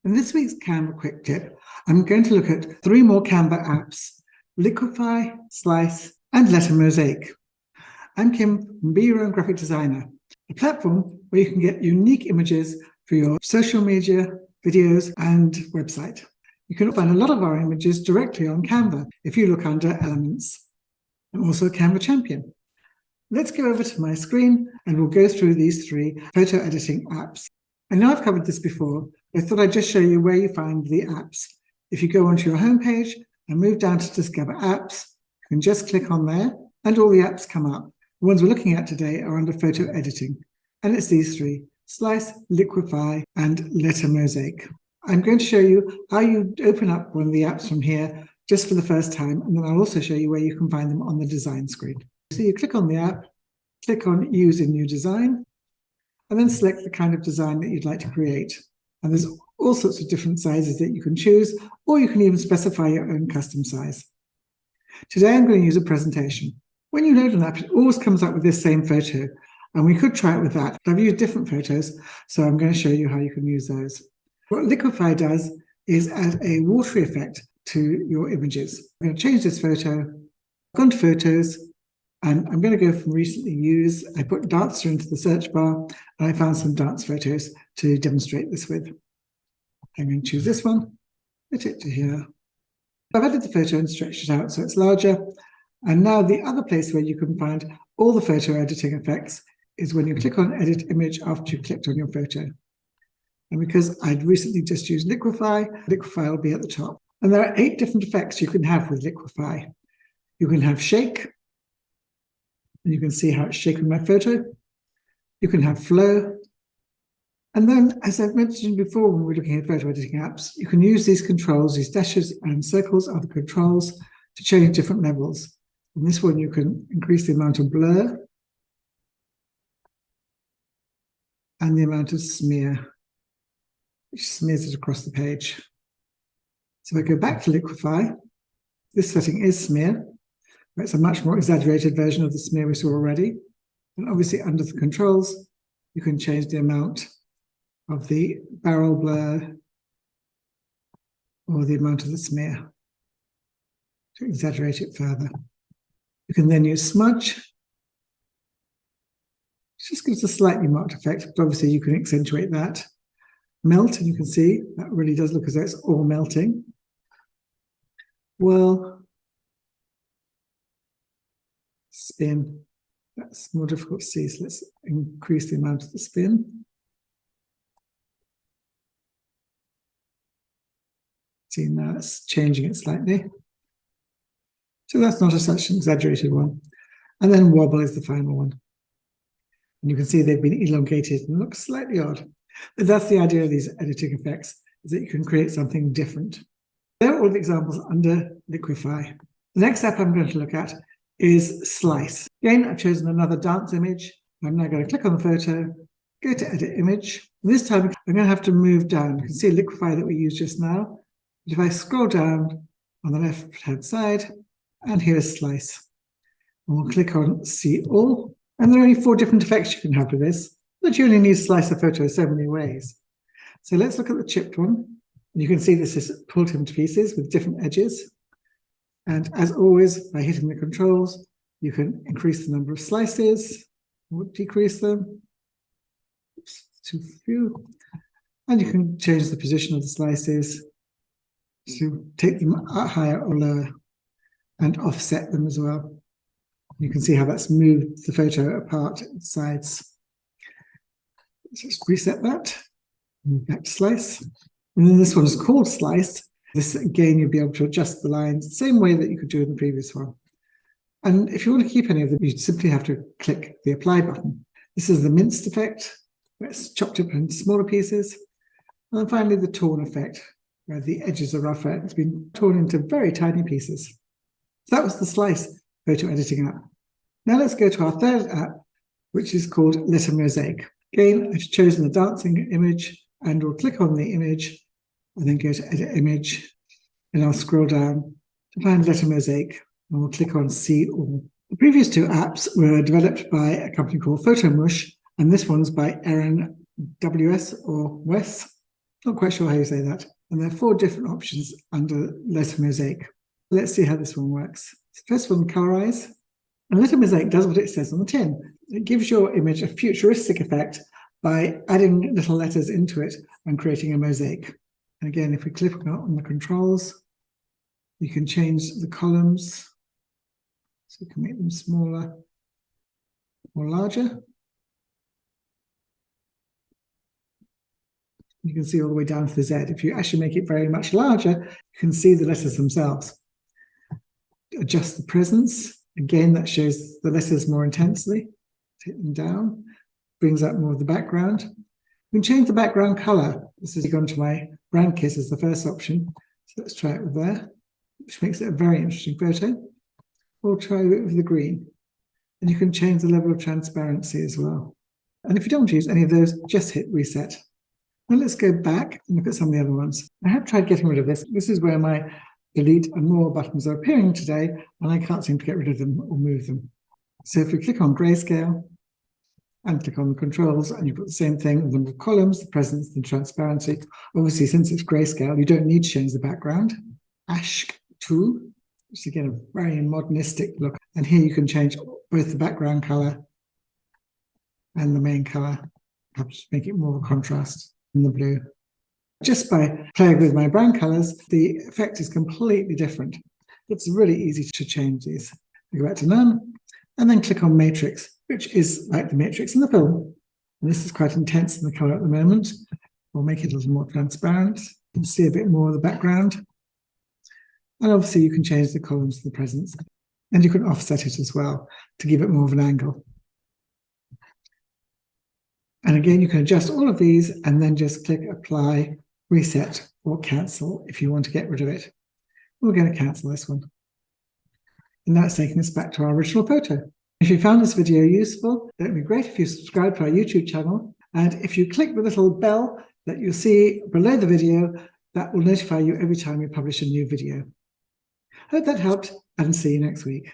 In this week's Canva quick tip, I'm going to look at 3 more Canva apps: Liquify, Slice, and Letter Mosaic. I'm Kim from Be Your Own Graphic Designer, a platform where you can get unique images for your social media, videos, and website. You can find a lot of our images directly on Canva if you look under Elements. I'm also a Canva champion. Let's go over to my screen and we'll go through these 3 photo editing apps. I know I've covered this before, but I thought I'd just show you where you find the apps. If you go onto your homepage and move down to Discover Apps, you can just click on there and all the apps come up. The ones we're looking at today are under photo editing, and it's these 3: Slice, Liquify, and Letter Mosaic. I'm going to show you how you open up one of the apps from here just for the first time, and then I'll also show you where you can find them on the design screen. So you click on the app, click on Use in New Design, and then select the kind of design that you'd like to create. And there's all sorts of different sizes that you can choose, or you can even specify your own custom size. Today I'm going to use a presentation. When you load an app, it always comes up with this same photo, and we could try it with that. I've used different photos, so I'm going to show you how you can use those. What Liquify does is add a watery effect to your images. I'm going to change this photo, go to Photos, and I'm going to go from recently used. I put dancer into the search bar, and I found some dance photos to demonstrate this with. I'm going to choose this one, put it to here. I've added the photo and stretched it out so it's larger. And now the other place where you can find all the photo editing effects is when you click on Edit Image after you've clicked on your photo. And because I'd recently just used Liquify, Liquify will be at the top. And there are 8 different effects you can have with Liquify. You can have shake, and you can see how it's shaking my photo. You can have flow. And then, as I've mentioned before when we're looking at photo editing apps, you can use these controls, these dashes and circles are the controls, to change different levels. In this one, you can increase the amount of blur and the amount of smear, which smears it across the page. So if I go back to Liquify, this setting is smear. It's a much more exaggerated version of the smear we saw already. And obviously under the controls, you can change the amount of the barrel blur or the amount of the smear to exaggerate it further. You can then use Smudge, which just gives a slightly marked effect, but obviously you can accentuate that. Melt, and you can see that really does look as though it's all melting. Whirl. Spin, that's more difficult to see, so let's increase the amount of the spin. See, now it's changing it slightly. So that's not such an exaggerated one. And then Wobble is the final one. And you can see they've been elongated and look slightly odd. But that's the idea of these editing effects, is that you can create something different. There are all the examples under Liquify. The next app I'm going to look at is Slice. Again, I've chosen another dance image. I'm now going to click on the photo, go to Edit Image. And this time, I'm going to have to move down. You can see Liquify that we used just now. But if I scroll down on the left-hand side, and here's Slice. And we'll click on See All. And there are only 4 different effects you can have with this, but you only need to slice a photo so many ways. So let's look at the chipped one. And you can see this is pulled into pieces with different edges. And as always, by hitting the controls, you can increase the number of slices or decrease them. Oops, too few. And you can change the position of the slices to take them higher or lower and offset them as well. You can see how that's moved the photo apart at the sides. Let's just reset that. Move back to Slice. And then this one is called Slice. This, again, you'll be able to adjust the lines the same way that you could do in the previous one. And if you want to keep any of them, you simply have to click the Apply button. This is the minced effect, where it's chopped up into smaller pieces. And then finally, the torn effect, where the edges are rougher. It's been torn into very tiny pieces. So that was the Slice photo editing app. Now let's go to our third app, which is called Letter Mosaic. Again, I've chosen the dancing image, and we'll click on the image, and then go to Edit Image, and I'll scroll down to find Letter Mosaic, and we'll click on See All. The previous 2 apps were developed by a company called PhotoMush, and this one's by Aaron W.S. or Wes. Not quite sure how you say that. And there are 4 different options under Letter Mosaic. Let's see how this one works. First one, Colorize. And Letter Mosaic does what it says on the tin. It gives your image a futuristic effect by adding little letters into it and creating a mosaic. And again, if we click on the controls, you can change the columns. So we can make them smaller or larger. You can see all the way down to the Z. If you actually make it very much larger, you can see the letters themselves. Adjust the presence. Again, that shows the letters more intensely. Take them down. Brings up more of the background. You can change the background color. This has gone to my brand kit as the first option. So let's try it with there, which makes it a very interesting photo. Or try it with the green. And you can change the level of transparency as well. And if you don't want to use any of those, just hit reset. Now let's go back and look at some of the other ones. I have tried getting rid of this. This is where my delete and more buttons are appearing today, and I can't seem to get rid of them or move them. So if we click on Grayscale and click on the controls, and you've got the same thing, the number of columns, the presence, the transparency. Obviously, since it's Grayscale, you don't need to change the background. ASCII 2, which is again a very modernistic look. And here you can change both the background color and the main color. Perhaps to make it more of a contrast in the blue. Just by playing with my brand colors, the effect is completely different. It's really easy to change these. We go back to none, and then click on matrix, which is like the matrix in the film. And this is quite intense in the color at the moment. We'll make it a little more transparent. You can see a bit more of the background. And obviously you can change the columns to the presence. And you can offset it as well to give it more of an angle. And again, you can adjust all of these and then just click apply, reset, or cancel if you want to get rid of it. We're going to cancel this one. And that's taking us back to our original photo. If you found this video useful, it would be great if you subscribe to our YouTube channel. And if you click the little bell that you'll see below the video, that will notify you every time we publish a new video. Hope that helped, and see you next week.